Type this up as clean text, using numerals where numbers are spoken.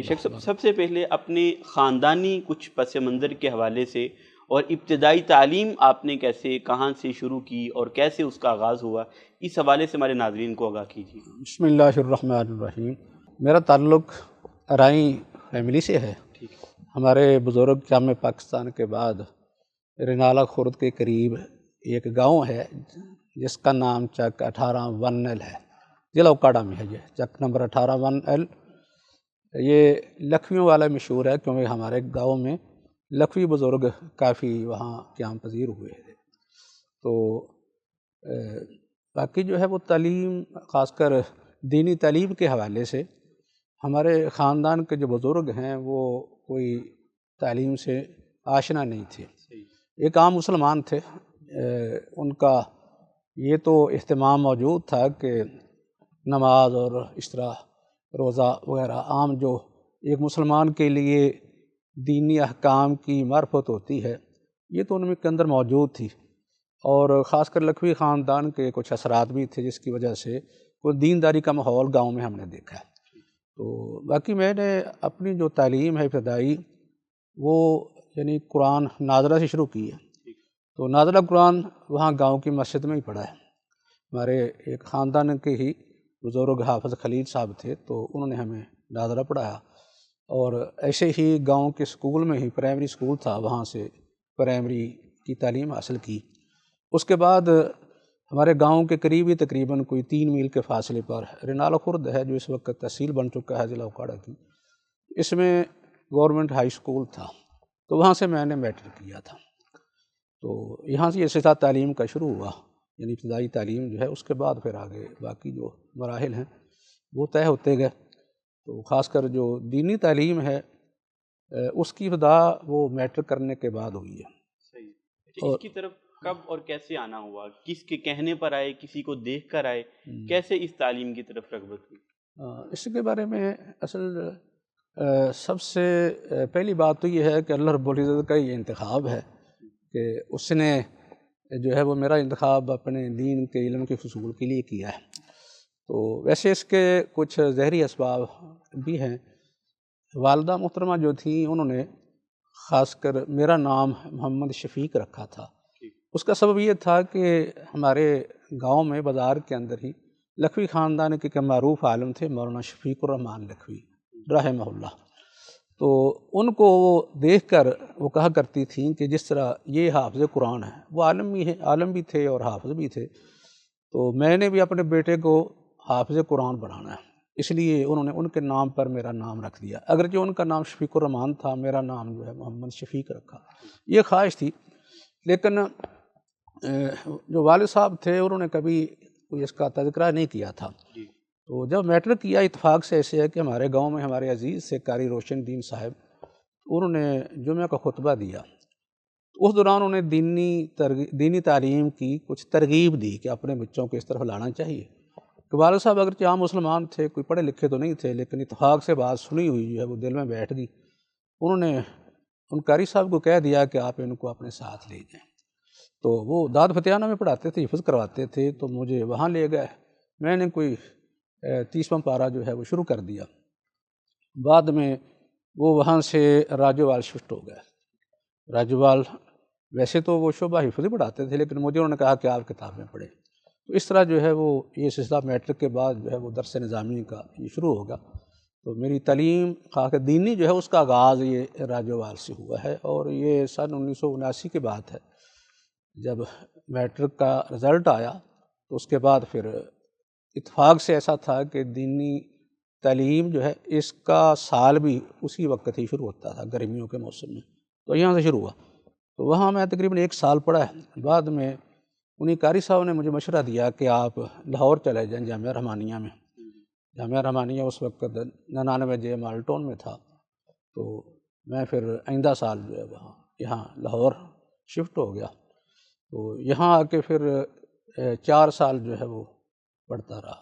بے شک سب سے پہلے اپنے خاندانی کچھ پس منظر کے حوالے سے اور ابتدائی تعلیم آپ نے کیسے کہاں سے شروع کی اور کیسے اس کا آغاز ہوا، اس حوالے سے ہمارے ناظرین کو آگاہ کیجیے۔ بسم اللہ الرحمن الرحیم۔ میرا تعلق ارائیں فیملی سے ہے۔ ٹھیک ہے۔ ہمارے بزرگ جامع پاکستان کے بعد رنالہ خرد کے قریب ایک گاؤں ہے جس کا نام چک 18-1L ہے، ضلع اوکاڑا میں ہے۔ یہ چک نمبر 18-1L یہ لکھویوں والا مشہور ہے، کیونکہ ہمارے گاؤں میں لکھوی بزرگ کافی وہاں قیام پذیر ہوئے ہیں۔ تو باقی جو ہے وہ تعلیم، خاص کر دینی تعلیم کے حوالے سے ہمارے خاندان کے جو بزرگ ہیں وہ کوئی تعلیم سے آشنا نہیں تھے، ایک عام مسلمان تھے۔ ان کا یہ تو اہتمام موجود تھا کہ نماز اور اس طرح روزہ وغیرہ عام جو ایک مسلمان کے لیے دینی احکام کی معرفت ہوتی ہے، یہ تو ان کے اندر موجود تھی، اور خاص کر لکھوی خاندان کے کچھ اثرات بھی تھے جس کی وجہ سے کوئی دینداری کا ماحول گاؤں میں ہم نے دیکھا ہے۔ تو باقی میں نے اپنی جو تعلیم ہے ابتدائی وہ یعنی قرآن ناظرہ سے شروع کی ہے۔ تو ناظرہ قرآن وہاں گاؤں کی مسجد میں ہی پڑھا ہے۔ ہمارے ایک خاندان کے ہی بزرگ حافظ خلیل صاحب تھے، تو انہوں نے ہمیں ناظرہ پڑھایا، اور ایسے ہی گاؤں کے اسکول میں ہی پرائمری اسکول تھا، وہاں سے پرائمری کی تعلیم حاصل کی۔ اس کے بعد ہمارے گاؤں کے قریب ہی تقریباً کوئی 3 میل کے فاصلے پر رنالہ خرد ہے، جو اس وقت تحصیل بن چکا ہے ضلع اوکاڑا کی۔ اس میں گورنمنٹ ہائی اسکول تھا، تو وہاں سے میں نے میٹرک کیا تھا۔ تو یہاں سے یہ سلسلہ تعلیم کا شروع ہوا، یعنی ابتدائی تعلیم جو ہے، اس کے بعد پھر آگے باقی جو مراحل ہیں وہ طے ہوتے گئے۔ تو خاص کر جو دینی تعلیم ہے اس کی ابتدا وہ میٹرک کرنے کے بعد ہوئی ہے۔ صحیح۔ اس کی طرف کب اور کیسے آنا ہوا؟ کس کے کہنے پر آئے، کسی کو دیکھ کر آئے، کیسے اس تعلیم کی طرف رغبت ہوئی؟ اس کے بارے میں اصل سب سے پہلی بات تو یہ ہے کہ اللہ رب العزت کا یہ انتخاب ہے کہ اس نے جو ہے وہ میرا انتخاب اپنے دین کے علم کے حصول کے لیے کیا ہے۔ تو ویسے اس کے کچھ ظاہری اسباب بھی ہیں۔ والدہ محترمہ جو تھیں انہوں نے خاص کر میرا نام محمد شفیق رکھا تھا۔ اس کا سبب یہ تھا کہ ہمارے گاؤں میں بازار کے اندر ہی لکھوی خاندان کے ایک معروف عالم تھے، مولانا شفیق الرحمان لکھوی رحمہ اللہ۔ تو ان کو دیکھ کر وہ کہا کرتی تھیں کہ جس طرح یہ حافظ قرآن ہے، وہ عالم بھی تھے اور حافظ بھی تھے، تو میں نے بھی اپنے بیٹے کو حافظ قرآن بنانا ہے، اس لیے انہوں نے ان کے نام پر میرا نام رکھ دیا۔ اگرچہ ان کا نام شفیق الرحمان تھا، میرا نام جو ہے محمد شفیق رکھا۔ یہ خواہش تھی، لیکن جو والد صاحب تھے انہوں نے کبھی کوئی اس کا تذکرہ نہیں کیا تھا۔ تو جب میٹرک کیا، اتفاق سے ایسے ہے کہ ہمارے گاؤں میں ہمارے عزیز سے قاری روشن دین صاحب، انہوں نے جمعہ کا خطبہ دیا۔ اس دوران انہوں نے دینی تعلیم کی کچھ ترغیب دی کہ اپنے بچوں کو اس طرف لانا چاہیے۔ کہ والد صاحب اگرچہ عام مسلمان تھے، کوئی پڑھے لکھے تو نہیں تھے، لیکن اتفاق سے بات سنی ہوئی جو ہے وہ دل میں بیٹھ گئی۔ انہوں نے ان قاری صاحب کو کہہ دیا کہ آپ ان کو اپنے ساتھ لے جائیں۔ تو وہ داد فتیانہ میں پڑھاتے تھے، حفظ کرواتے تھے، تو مجھے وہاں لے گئے۔ میں نے کوئی 30واں پارہ جو ہے وہ شروع کر دیا۔ بعد میں وہ وہاں سے راجوال شفٹ ہو گئے۔ راجوال ویسے تو وہ شعبہ حفظ ہی پڑھاتے تھے، لیکن مجھے انہوں نے کہا کہ آپ کتابیں پڑھیں۔ تو اس طرح جو ہے وہ یہ سلسلہ میٹرک کے بعد جو ہے وہ درس نظامی کا یہ شروع ہوگا۔ تو میری تعلیم خاص دینی جو ہے اس کا آغاز یہ راجوال سے ہوا ہے، اور یہ سن 1979 کی بات ہے۔ جب میٹرک کا رزلٹ آیا تو اس کے بعد پھر اتفاق سے ایسا تھا کہ دینی تعلیم جو ہے اس کا سال بھی اسی وقت ہی شروع ہوتا تھا، گرمیوں کے موسم میں، تو یہاں سے شروع ہوا۔ تو وہاں میں تقریباً 1 سال پڑھا ہے۔ بعد میں انہیں قاری صاحب نے مجھے مشورہ دیا کہ آپ لاہور چلے جائیں جامعہ رحمانیہ میں۔ جامعہ رحمانیہ اس وقت 99 جے مال ٹاؤن میں تھا۔ تو میں پھر آئندہ سال جو ہے وہاں یہاں لاہور شفٹ ہو گیا۔ تو یہاں آ کے پھر 4 سال جو ہے وہ پڑھتا رہا۔